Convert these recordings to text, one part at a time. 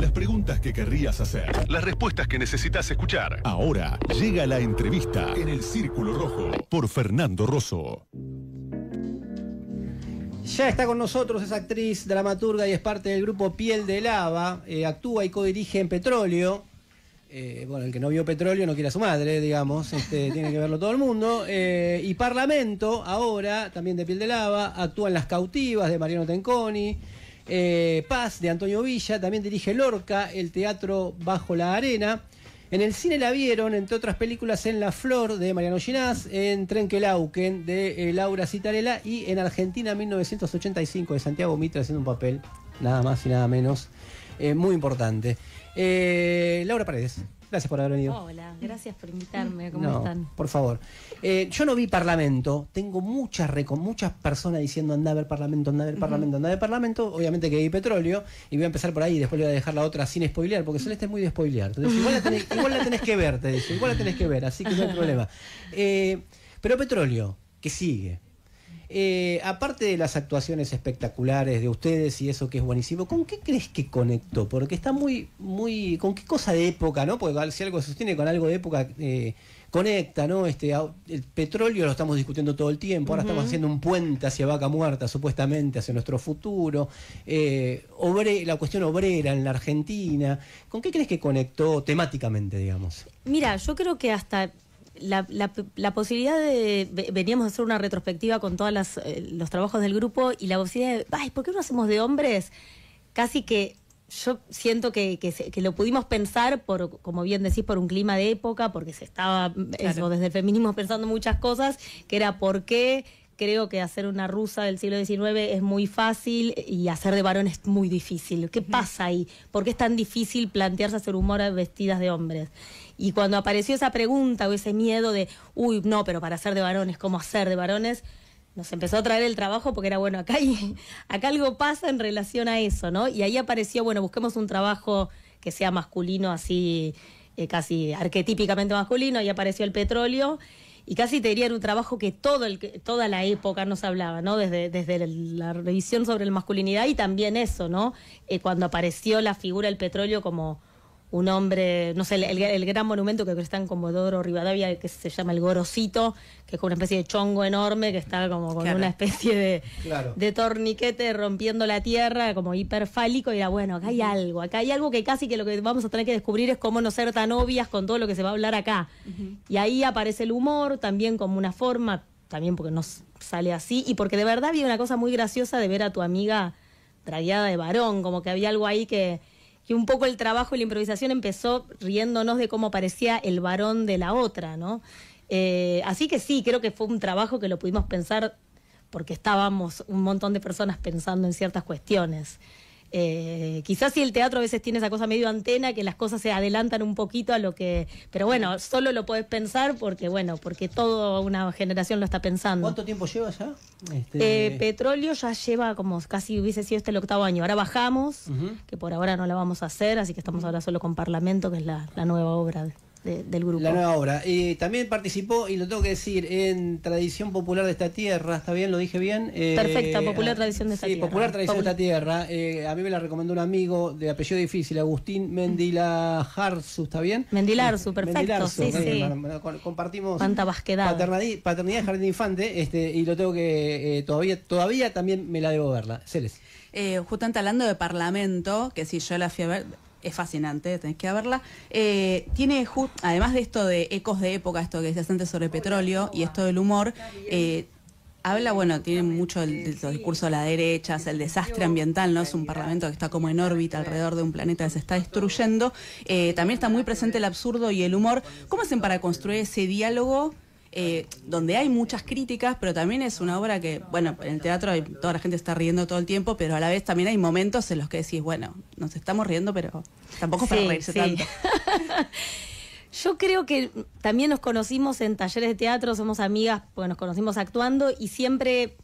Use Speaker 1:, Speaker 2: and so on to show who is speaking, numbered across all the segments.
Speaker 1: Las preguntas que querrías hacer. Las respuestas que necesitas escuchar. Ahora llega la entrevista en el Círculo Rojo por Fernando Rosso.
Speaker 2: Ya está con nosotros, es actriz, dramaturga y es parte del grupo Piel de Lava. Actúa y codirige en Petróleo. Bueno, el que no vio Petróleo no quiere a su madre, digamos. Tiene que verlo todo el mundo. Y Parlamento, ahora, también de Piel de Lava. Actúa en Las Cautivas, de Mariano Tenconi. Paz, de Antonio Villa. También dirige Lorca, el teatro Bajo la Arena. En el cine la vieron, entre otras películas, en La Flor, de Mariano Ginás, en Trenquelauquen, de Laura Citarella, y en Argentina 1985, de Santiago Mitre, haciendo un papel, nada más y nada menos, muy importante. Laura Paredes, gracias por haber venido.
Speaker 3: Hola, gracias por invitarme, ¿cómo están?
Speaker 2: Por favor. Yo no vi Parlamento, tengo muchas personas diciendo anda a ver Parlamento, anda a ver Parlamento, anda a ver Parlamento, obviamente que vi Petróleo, y voy a empezar por ahí, después le voy a dejar la otra sin spoilear, porque Celeste es muy de spoilear, entonces igual la tenés que ver, te dice, igual la tenés que ver, así que no hay problema. Pero Petróleo, ¿qué sigue? Aparte de las actuaciones espectaculares de ustedes y eso que es buenísimo, ¿con qué crees que conectó? Porque está muy, ¿con qué cosa de época, no? Porque si algo se sostiene con algo de época, conecta, ¿no? El petróleo lo estamos discutiendo todo el tiempo, ahora estamos haciendo un puente hacia Vaca Muerta, supuestamente, hacia nuestro futuro, la cuestión obrera en la Argentina, ¿con qué crees que conectó temáticamente, digamos?
Speaker 3: Mira, yo creo que hasta la posibilidad de... Veníamos a hacer una retrospectiva con todos los trabajos del grupo y la posibilidad de... Ay, ¿por qué no hacemos de hombres? Casi que yo siento que lo pudimos pensar, como bien decís, por un clima de época, porque se estaba desde el feminismo pensando muchas cosas, que era por qué creo que hacer una rusa del siglo XIX es muy fácil y hacer de varón es muy difícil. ¿Qué pasa ahí? ¿Por qué es tan difícil plantearse hacer humor vestidas de hombres? Y cuando apareció esa pregunta o ese miedo de, uy, no, pero para hacer de varones, ¿cómo hacer de varones? Nos empezó a traer el trabajo porque era, bueno, acá algo pasa en relación a eso, ¿no? Y ahí apareció, bueno, busquemos un trabajo que sea masculino, así, casi arquetípicamente masculino, y apareció el petróleo. Y casi te diría era un trabajo que toda la época nos hablaba, ¿no? Desde la revisión sobre la masculinidad y también eso, ¿no? Cuando apareció la figura del petróleo como un hombre, no sé, el gran monumento que está en Comodoro Rivadavia, que se llama el Gorosito, que es como una especie de chongo enorme, que está como con una especie de torniquete rompiendo la tierra, como hiperfálico, y era, bueno, acá hay algo que casi que lo que vamos a tener que descubrir es cómo no ser tan obvias con todo lo que se va a hablar acá. Y ahí aparece el humor, también como una forma, también porque nos sale así, y porque de verdad había una cosa muy graciosa de ver a tu amiga tragueada de varón, como que había algo ahí que un poco el trabajo y la improvisación empezó riéndonos de cómo parecía el varón de la otra, ¿no? Así que sí, creo que fue un trabajo que lo pudimos pensar porque estábamos un montón de personas pensando en ciertas cuestiones. Quizás si el teatro a veces tiene esa cosa medio antena, que las cosas se adelantan un poquito a lo que... Pero bueno, solo lo podés pensar porque toda una generación lo está pensando.
Speaker 2: ¿Cuánto tiempo lleva ya?
Speaker 3: Petróleo ya lleva como casi hubiese sido el 8º año. Ahora bajamos, que por ahora no la vamos a hacer, así que estamos ahora solo con Parlamento, que es la nueva obra del grupo.
Speaker 2: La nueva obra. También participó, y lo tengo que decir, en Tradición Popular de esta Tierra, ¿está bien? ¿Lo dije bien?
Speaker 3: Perfecto, Popular Tradición de esta Tierra.
Speaker 2: Popular Tradición de esta Tierra. A mí me la recomendó un amigo de apellido difícil, Agustín Mendilarzu, ¿está bien?
Speaker 3: Mendilarzu, perfecto. Sí.
Speaker 2: Compartimos
Speaker 3: cuánta vasquedad.
Speaker 2: Paternidad Jardín de Infante, y lo tengo que... todavía también me la debo verla. Celes.
Speaker 4: Justamente hablando de Parlamento, que si yo la fui a ver... Es fascinante, tenés que verla. Tiene, además de esto de ecos de época, esto que decías antes sobre petróleo y esto del humor, habla, bueno, tiene mucho del discurso de la derecha, el desastre ambiental, ¿no? Es un parlamento que está como en órbita alrededor de un planeta que se está destruyendo. También está muy presente el absurdo y el humor. ¿Cómo hacen para construir ese diálogo? Donde hay muchas críticas, pero también es una obra que, bueno, en el teatro toda la gente está riendo todo el tiempo, pero a la vez también hay momentos en los que decís, bueno, nos estamos riendo, pero tampoco es para reírse tanto.
Speaker 3: Yo creo que también nos conocimos en talleres de teatro, somos amigas, porque nos conocimos actuando y siempre...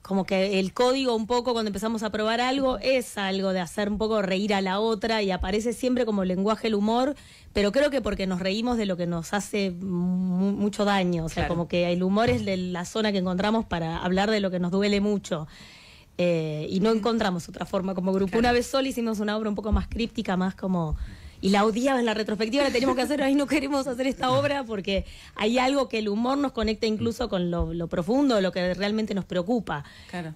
Speaker 3: como que el código un poco cuando empezamos a probar algo es algo de hacer un poco reír a la otra y aparece siempre como lenguaje el humor, pero creo que porque nos reímos de lo que nos hace mucho daño, o sea, como que el humor es de la zona que encontramos para hablar de lo que nos duele mucho. y no encontramos otra forma como grupo. Una vez sola hicimos una obra un poco más críptica, más como... Y la odiaba en la retrospectiva, la teníamos que hacer, ahí no queremos hacer esta obra porque hay algo que el humor nos conecta incluso con lo profundo, lo que realmente nos preocupa.
Speaker 4: Claro.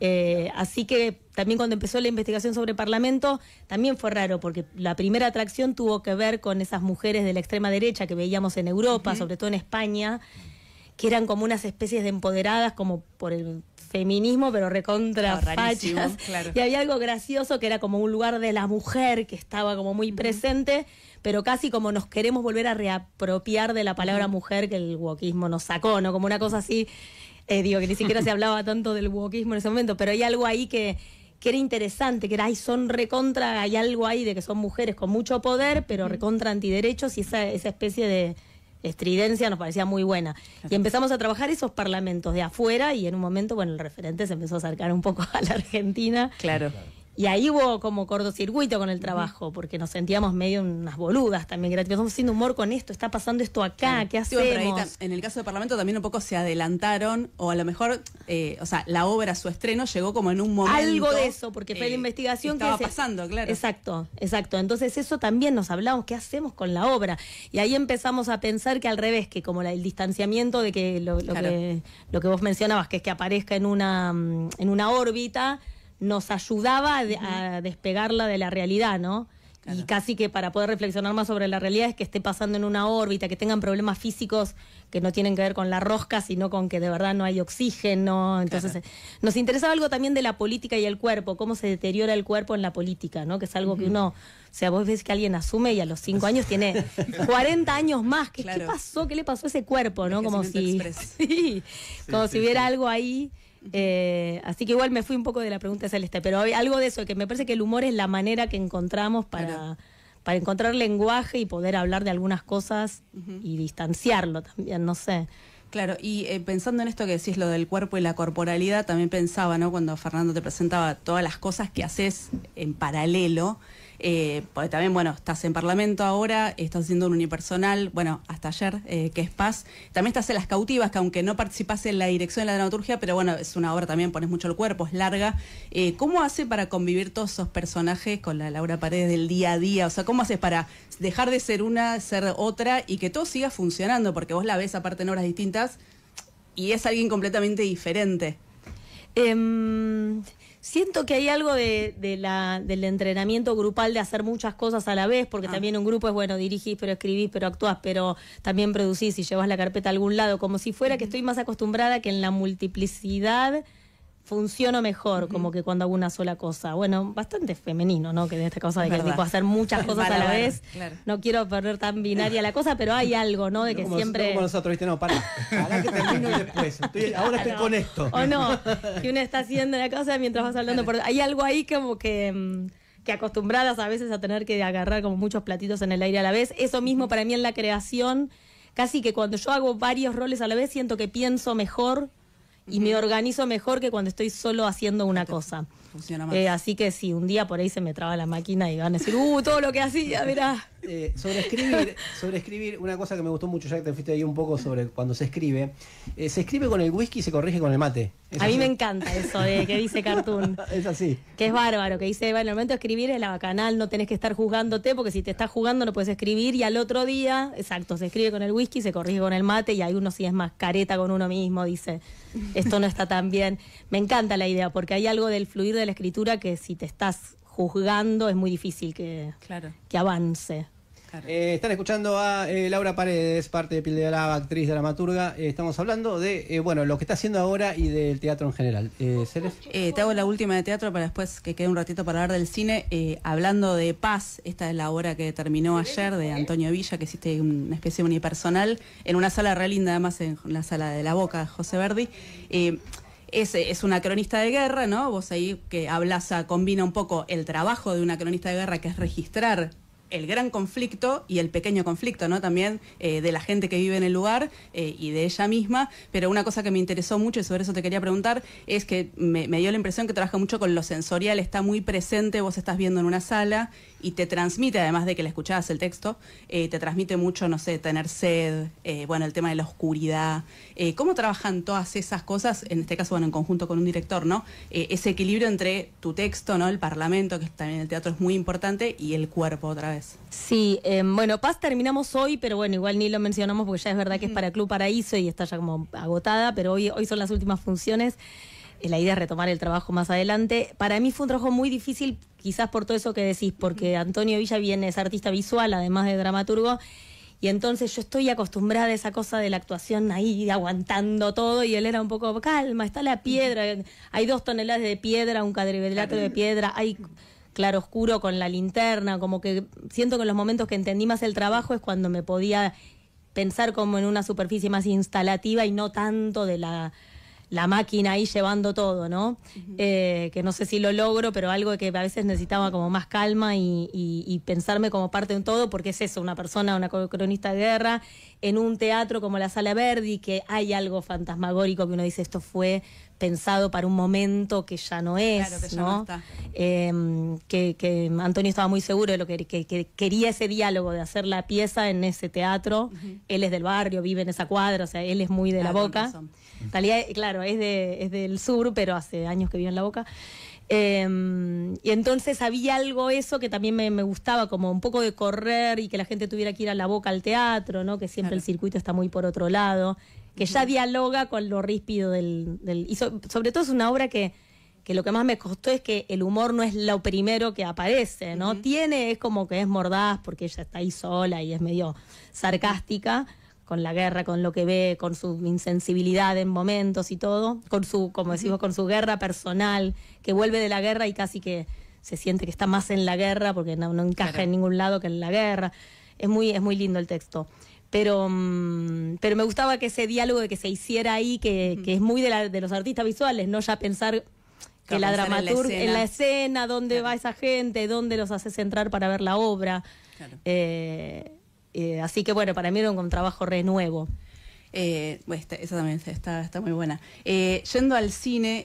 Speaker 3: Así que también cuando empezó la investigación sobre Parlamento, también fue raro porque la primera atracción tuvo que ver con esas mujeres de la extrema derecha que veíamos en Europa, sobre todo en España, que eran como unas especies de empoderadas como por el feminismo, pero recontra fachas.
Speaker 4: Claro.
Speaker 3: Y había algo gracioso que era como un lugar de la mujer que estaba como muy presente, pero casi como nos queremos volver a reapropiar de la palabra mujer que el wokismo nos sacó, ¿no? Como una cosa así, digo, que ni siquiera se hablaba tanto del wokismo en ese momento, pero hay algo ahí que era interesante, que era, son recontra, hay algo ahí de que son mujeres con mucho poder, pero recontra antiderechos, y esa especie de estridencia nos parecía muy buena. Y empezamos a trabajar esos parlamentos de afuera y en un momento, bueno, el referente se empezó a acercar un poco a la Argentina.
Speaker 4: Claro.
Speaker 3: Y ahí hubo como cortocircuito con el trabajo, porque nos sentíamos medio unas boludas también, que estamos haciendo humor con esto, está pasando esto acá, ¿qué hacemos?
Speaker 4: Sí, pero ahí en el caso de Parlamento también un poco se adelantaron, o a lo mejor, o sea, la obra, su estreno, llegó como en un momento...
Speaker 3: Algo de eso, porque fue la investigación que
Speaker 4: estaba pasando, claro.
Speaker 3: Exacto. Entonces eso también nos hablamos, ¿qué hacemos con la obra? Y ahí empezamos a pensar que al revés, que como el distanciamiento de que lo que vos mencionabas, que es que aparezca en una órbita, nos ayudaba a despegarla de la realidad, ¿no? Claro. Y casi que para poder reflexionar más sobre la realidad es que esté pasando en una órbita, que tengan problemas físicos que no tienen que ver con la rosca, sino con que de verdad no hay oxígeno. Entonces, nos interesaba algo también de la política y el cuerpo, cómo se deteriora el cuerpo en la política, ¿no? Que es algo que uno, o sea, vos ves que alguien asume y a los 5 años tiene 40 años más. ¿Qué pasó? ¿Qué le pasó a ese cuerpo, no? Como si si hubiera algo ahí. Así que igual me fui un poco de la pregunta de Celeste, pero hay algo de eso, que me parece que el humor es la manera que encontramos para encontrar lenguaje y poder hablar de algunas cosas y distanciarlo también, no sé.
Speaker 4: Claro, y pensando en esto que decís, lo del cuerpo y la corporalidad, también pensaba, ¿no? Cuando Fernando te presentaba todas las cosas que haces en paralelo, porque también, bueno, estás en Parlamento ahora, estás haciendo un unipersonal, bueno, hasta ayer, que es Paz, también estás en Las Cautivas, que aunque no participás en la dirección de la dramaturgia, pero bueno, es una obra también, pones mucho el cuerpo, es larga. ¿Cómo hace para convivir todos esos personajes con la Laura Paredes del día a día? O sea, ¿cómo haces para dejar de ser una, ser otra y que todo siga funcionando? Porque vos la ves aparte en obras distintas y es alguien completamente diferente.
Speaker 3: Siento que hay algo del entrenamiento grupal de hacer muchas cosas a la vez, porque también un grupo es, bueno, dirigís, pero escribís, pero actuás, pero también producís y llevas la carpeta a algún lado, como si fuera que estoy más acostumbrada que en la multiplicidad funciono mejor, como que cuando hago una sola cosa. Bueno, bastante femenino, ¿no? Que de esta cosa de que tipo hacer muchas cosas a la vez. Claro. No quiero poner tan binaria la cosa, pero hay algo, ¿no? De que siempre...
Speaker 2: Como nosotros, ¿viste? No, para que termino y después. Ahora estoy con esto.
Speaker 3: O no, que uno está haciendo la cosa mientras vas hablando. Hay algo ahí como que acostumbradas a veces a tener que agarrar como muchos platitos en el aire a la vez. Eso mismo para mí en la creación, casi que cuando yo hago varios roles a la vez, siento que pienso mejor y me organizo mejor que cuando estoy solo haciendo una cosa.
Speaker 4: Funciona más.
Speaker 3: Así que sí, un día por ahí se me traba la máquina y van a decir, todo lo que hacía, mirá.
Speaker 2: Sobre escribir, una cosa que me gustó mucho, ya que te fuiste ahí un poco sobre cuando se escribe con el whisky y se corrige con el mate.
Speaker 3: A mí me encanta eso que dice Cartoon.
Speaker 2: Es así.
Speaker 3: Que es bárbaro, que dice, bueno, el momento de escribir es la bacanal, no tenés que estar juzgándote, porque si te estás jugando no puedes escribir, y al otro día, exacto, se escribe con el whisky, se corrige con el mate, y hay uno sí es más careta con uno mismo, dice, esto no está tan bien. Me encanta la idea, porque hay algo del fluir de la escritura que si te estás juzgando es muy difícil que avance.
Speaker 2: Claro. Están escuchando a Laura Paredes, parte de Piel de Lava, actriz, dramaturga. Estamos hablando de lo que está haciendo ahora y del teatro en general.
Speaker 4: Te hago la última de teatro para después que quede un ratito para hablar del cine. Hablando de Paz, esta es la obra que terminó ayer de Antonio Villa, que hiciste una especie de unipersonal en una sala re linda, además en la sala de la Boca, José Verdi. Es una cronista de guerra, ¿no? Vos ahí que hablas, combina un poco el trabajo de una cronista de guerra, que es registrar el gran conflicto y el pequeño conflicto, ¿no? También de la gente que vive en el lugar y de ella misma. Pero una cosa que me interesó mucho, y sobre eso te quería preguntar, es que me dio la impresión que trabaja mucho con lo sensorial, está muy presente, vos estás viendo en una sala y te transmite, además de que le escuchabas el texto, te transmite mucho, no sé, tener sed, bueno, el tema de la oscuridad. ¿Cómo trabajan todas esas cosas, en este caso, bueno, en conjunto con un director, ¿no? Ese equilibrio entre tu texto, ¿no? El parlamento, que también el teatro es muy importante, y el cuerpo otra vez.
Speaker 3: Sí, bueno, Paz terminamos hoy, pero bueno, igual ni lo mencionamos porque ya es verdad que es para Club Paraíso y está ya como agotada, pero hoy son las últimas funciones. La idea es retomar el trabajo más adelante. Para mí fue un trabajo muy difícil, quizás por todo eso que decís, porque Antonio Villa es artista visual, además de dramaturgo, y entonces yo estoy acostumbrada a esa cosa de la actuación ahí aguantando todo, y él era un poco, calma, está la piedra, hay 2 toneladas de piedra, un cuadrilátero de piedra, hay claroscuro con la linterna, como que siento que en los momentos que entendí más el trabajo es cuando me podía pensar como en una superficie más instalativa y no tanto de la máquina ahí llevando todo, ¿no? Que no sé si lo logro, pero algo que a veces necesitaba como más calma y pensarme como parte de un todo, porque es eso, una persona, una cronista de guerra, en un teatro como la Sala Verdi, que hay algo fantasmagórico que uno dice, esto fue pensado para un momento que ya no es,
Speaker 4: claro, que ya
Speaker 3: ¿no?
Speaker 4: no está.
Speaker 3: Que Antonio estaba muy seguro de lo que quería, ese diálogo de hacer la pieza en ese teatro. Él es del barrio, vive en esa cuadra, o sea, él es muy de La Boca. En realidad, claro, es del sur, pero hace años que vive en La Boca. Y entonces había algo eso que también me gustaba, como un poco de correr y que la gente tuviera que ir a La Boca al teatro, ¿no? Que siempre el circuito está muy por otro lado, que ya dialoga con lo ríspido y sobre todo es una obra que lo que más me costó es que el humor no es lo primero que aparece, ¿no? Es como que es mordaz porque ella está ahí sola y es medio sarcástica con la guerra, con lo que ve, con su insensibilidad en momentos y todo, con su, como decimos, con su guerra personal, que vuelve de la guerra y casi que se siente que está más en la guerra porque no encaja en ningún lado que en la guerra. Es muy lindo el texto. Pero me gustaba que ese diálogo de que se hiciera ahí, que es muy de los artistas visuales, no ya pensar que la dramaturgia en la escena, dónde va esa gente, dónde los haces entrar para ver la obra. Claro. Así que bueno, para mí era un trabajo re nuevo.
Speaker 4: Esa también está muy buena. Yendo al cine,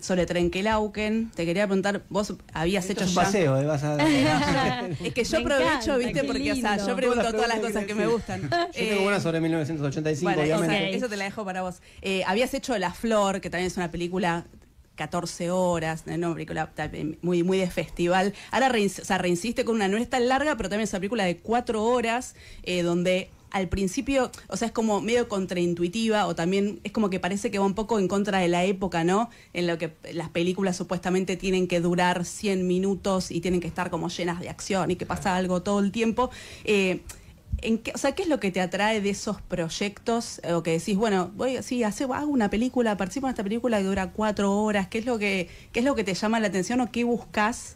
Speaker 4: sobre Trenkelauken, te quería preguntar, vos habías hecho
Speaker 2: un paseo,
Speaker 4: es que yo aprovecho, viste, porque o sea, yo pregunto todas las cosas que me gustan.
Speaker 2: Yo tengo una sobre 1985,
Speaker 4: bueno,
Speaker 2: obviamente.
Speaker 4: Eso te la dejo para vos. Habías hecho La Flor, que también es una película 14 horas, una película muy, muy de festival. Ahora reinsiste con una, no es tan larga, pero también es una película de 4 horas, donde al principio, o sea, es como medio contraintuitiva, o también es como que parece que va un poco en contra de la época, ¿no? En lo que las películas supuestamente tienen que durar 100 minutos y tienen que estar como llenas de acción y que pasa algo todo el tiempo. ¿qué es lo que te atrae de esos proyectos? O que decís, bueno, hago una película, participo en esta película que dura 4 horas. ¿Qué es lo que te llama la atención o qué buscas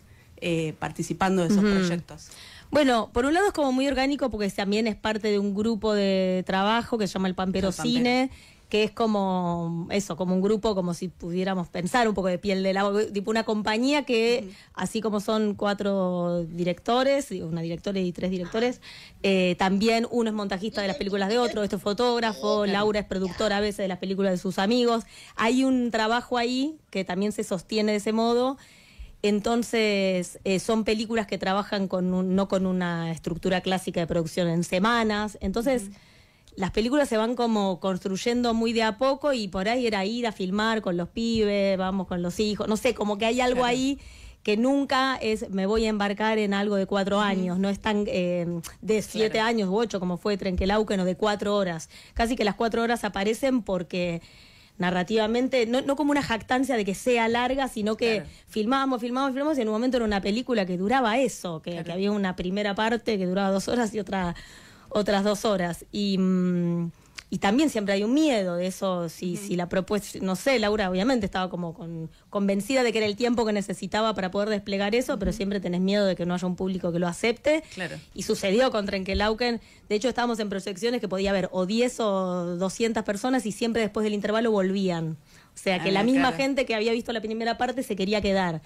Speaker 4: participando de esos proyectos?
Speaker 3: Bueno, por un lado es como muy orgánico porque también es parte de un grupo de trabajo que se llama el Pampero Cine, que es como eso, como un grupo, como si pudiéramos pensar un poco de piel del agua, tipo una compañía que, así como son 4 directores, una directora y 3 directores, también uno es montajista de las películas de otro, este es fotógrafo, Laura es productora a veces de las películas de sus amigos. Hay un trabajo ahí que también se sostiene de ese modo. Entonces, son películas que trabajan no con una estructura clásica de producción en semanas. Entonces, las películas se van como construyendo muy de a poco y por ahí era ir a filmar con los pibes, vamos con los hijos. No sé, como que hay algo ahí que nunca es me voy a embarcar en algo de 4 años. No es tan de 7 años u 8 como fue Trenkelauken o de 4 horas. Casi que las 4 horas aparecen porque narrativamente, no como una jactancia de que sea larga, sino que filmábamos y en un momento era una película que duraba eso, que había una primera parte que duraba 2 horas y otras 2 horas. Y también siempre hay un miedo de eso, si la propuesta, no sé, Laura obviamente estaba como convencida de que era el tiempo que necesitaba para poder desplegar eso, pero siempre tenés miedo de que no haya un público que lo acepte. Claro. Y sucedió con Trenkelauken. De hecho, estábamos en proyecciones que podía haber o 10 o 200 personas y siempre después del intervalo volvían. O sea, que la misma gente que había visto la primera parte se quería quedar.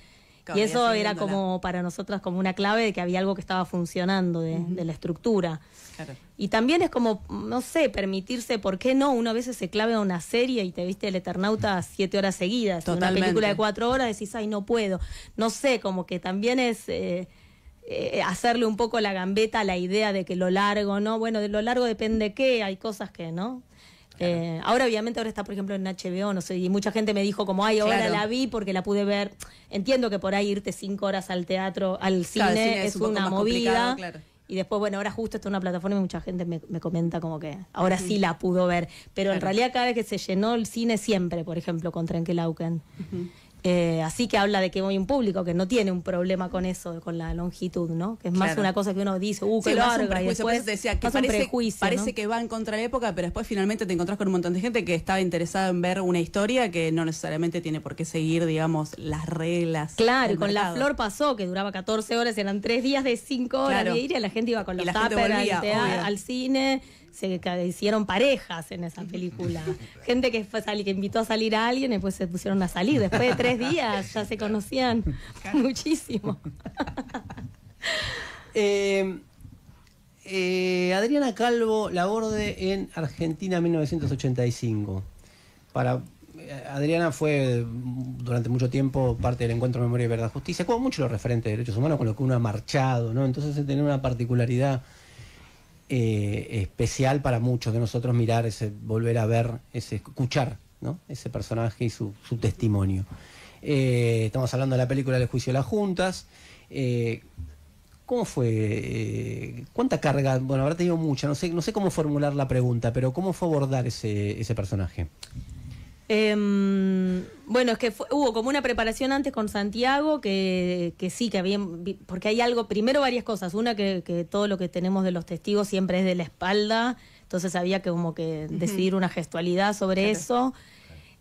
Speaker 3: Y eso era como para nosotras como una clave de que había algo que estaba funcionando de la estructura.
Speaker 4: Claro.
Speaker 3: Y también es como, no sé, permitirse, ¿por qué no? Uno a veces se clave a una serie y te viste El Eternauta 7 horas seguidas.
Speaker 4: Totalmente.
Speaker 3: Una película de 4 horas decís, ay, no puedo. No sé, como que también es hacerle un poco la gambeta a la idea de que lo largo, ¿no? Bueno, de lo largo depende qué, hay cosas que, ¿no? Ahora obviamente ahora está por ejemplo en HBO, no sé, y mucha gente me dijo como, ay, ahora la vi porque la pude ver. Entiendo que por ahí irte 5 horas al teatro, al cine, es una movida. Claro. Y después, bueno, ahora justo está en una plataforma y mucha gente me comenta como que ahora sí la pudo ver. Pero en realidad cada vez que se llenó el cine siempre, por ejemplo, con Trenkelauken. Así que habla de que hay un público que no tiene un problema con eso, con la longitud, ¿no? Que es más una cosa que uno dice, qué larga, y después
Speaker 4: decía que parece ¿no? que va en contra de la época, pero después finalmente te encontrás con un montón de gente que estaba interesada en ver una historia que no necesariamente tiene por qué seguir, digamos, las reglas.
Speaker 3: Claro, y con La Flor pasó, que duraba 14 horas, eran 3 días de 5 horas de ir, y la gente iba con los tuppers al cine. Se hicieron parejas en esa película. Gente que invitó a salir a alguien y después se pusieron a salir. Después de 3 días ya se conocían muchísimo.
Speaker 2: Adriana Calvo Laborde en Argentina 1985. Adriana fue durante mucho tiempo parte del Encuentro Memoria y Verdad Justicia, como mucho los referentes de derechos humanos con los que uno ha marchado, ¿no? Entonces tenía una particularidad especial para muchos de nosotros mirar volver a ver, escuchar, ¿no? Ese personaje y su testimonio. Estamos hablando de la película del juicio de las juntas. ¿Cómo fue? ¿Cuánta carga? Bueno, habrá tenido mucha, no sé cómo formular la pregunta, pero ¿cómo fue abordar ese personaje?
Speaker 3: Bueno, es que hubo como una preparación antes con Santiago que sí, que había, porque hay algo, primero varias cosas, una que todo lo que tenemos de los testigos siempre es de la espalda, entonces había que como que decidir una gestualidad sobre eso.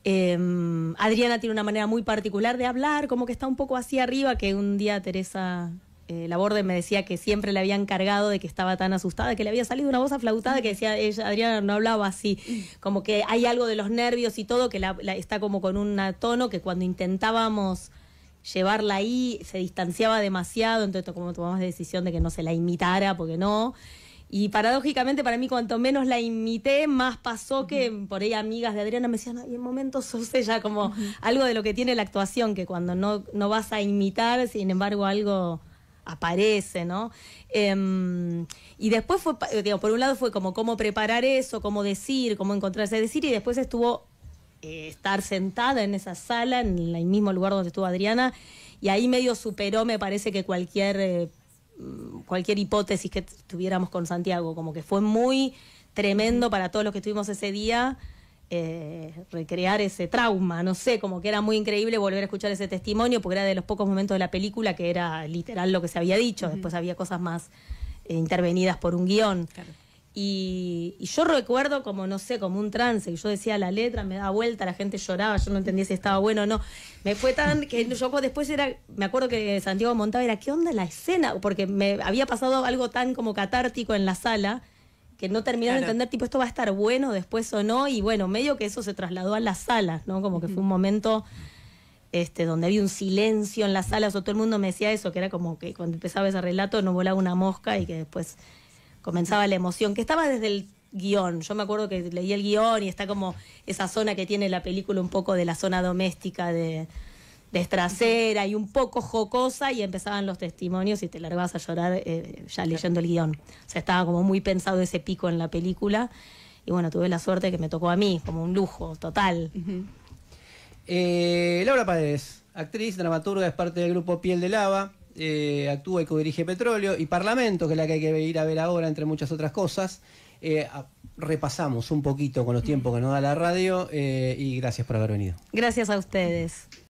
Speaker 3: Adriana tiene una manera muy particular de hablar, como que está un poco así arriba, que un día Teresa Laborde me decía que siempre le habían cargado de que estaba tan asustada, que le había salido una voz aflautada que decía, Adriana no hablaba así, como que hay algo de los nervios y todo, que está como con un tono que cuando intentábamos llevarla ahí se distanciaba demasiado, entonces como tomamos la decisión de que no se la imitara, porque no. Y paradójicamente para mí cuanto menos la imité, más pasó que por ahí amigas de Adriana me decían, ay, en momentos sos ella, como algo de lo que tiene la actuación, que cuando no vas a imitar, sin embargo algo aparece, ¿no? Y después fue, por un lado fue como cómo preparar eso, cómo decir, cómo encontrarse a decir, y después estuvo estar sentada en esa sala, en el mismo lugar donde estuvo Adriana, y ahí medio superó, me parece, que cualquier hipótesis que tuviéramos con Santiago, como que fue muy tremendo para todos los que estuvimos ese día, recrear ese trauma, no sé, como que era muy increíble volver a escuchar ese testimonio, porque era de los pocos momentos de la película que era literal lo que se había dicho, después había cosas más intervenidas por un guión. Claro. Y yo recuerdo como, no sé, como un trance, que yo decía la letra, me daba vuelta, la gente lloraba, yo no entendía si estaba bueno o no. Me fue tan que yo después me acuerdo que Santiago montaba, era, ¿qué onda la escena? Porque me había pasado algo tan como catártico en la sala, que no terminaron de entender, tipo, esto va a estar bueno después o no, y bueno, medio que eso se trasladó a las salas, ¿no? Como que fue un momento donde había un silencio en las salas, o todo el mundo me decía eso, que era como que cuando empezaba ese relato no volaba una mosca y que después comenzaba la emoción, que estaba desde el guión. Yo me acuerdo que leí el guión y está como esa zona que tiene la película, un poco de la zona doméstica de trasera y un poco jocosa, y empezaban los testimonios y te largabas a llorar ya leyendo el guión. O sea, estaba como muy pensado ese pico en la película, y bueno, tuve la suerte que me tocó a mí, como un lujo total.
Speaker 2: Laura Paredes, actriz, dramaturga, es parte del grupo Piel de Lava, actúa y codirige Petróleo y Parlamento, que es la que hay que ir a ver ahora, entre muchas otras cosas. Repasamos un poquito con los tiempos que nos da la radio, y gracias por haber venido.
Speaker 3: Gracias a ustedes.